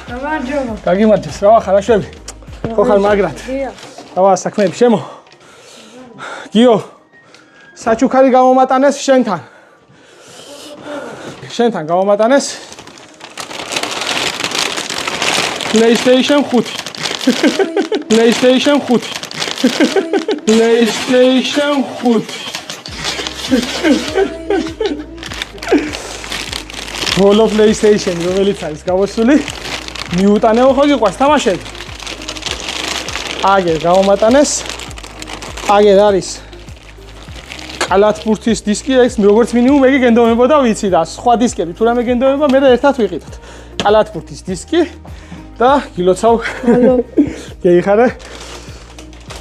გამარჯობა. გაგიმარჯოს, რა ხარ აშვები? ხო ხარ მაგრად? რა საქმეები შემო? გიო, საჩუქარი გამომატანეს შენთან. შენთან გამომატანეს PlayStation 5. PlayStation 5. PlayStation 5. Holo PlayStation, რომელიც არის გავასული. მიუტანეო ხო გიყვარს თამაშები? აგერ გამომატანეს. აგერ არის კალათბურთის დისკი, ეს როგორც მინიმუმ ეგი გენდომებოდა ვიცი და სხვა დისკები თუ რამე გენდომება მე და ერთად ვიყიდოთ. კალათბურთის დისკი და გილოცავ. გეიხარე.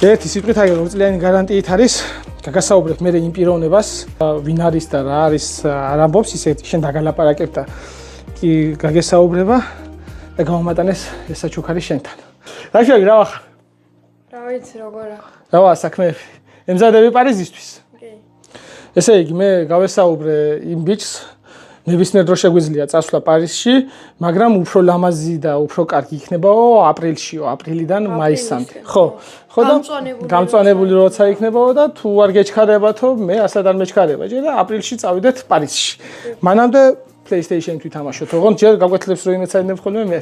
ერთი სიტყვით აგერ 2 წლიანი გარანტიით არის. გაგასაუბრებ მე იმ პიროვნებას, ვინ არის და რა არის არ ამბობს, ისე შენ დაგალაპარაკებ და კი გაგესაუბრება და გამომატანეს ეს საჩუქარი შენთან. რა შეგვი რა ვახარ? რა ვიცი როგორა. რა საქმეები? ემზადები პარიზისთვის? კი. ესე იგი მე გავესაუბრე იმ ბიჭს, ნებისმიერ დროს შეგვიძლია წასვლა პარიზში, მაგრამ უფრო ლამაზი და უფრო კარგი იქნებაო აპრილშიო, აპრილიდან მაისამდე. ხო, ხო და გამწვანებული როცა იქნებაო და თუ არ გეჩქარებათო, მე ასად არ მეჩქარება. ჯერ და აპრილში წავიდეთ პარიზში. მანამდე PlayStation-ით ვითამაშოთ. ოღონდ ჯერ გაგვეთლებს რომ იმეცადნებ ხოლმე მე.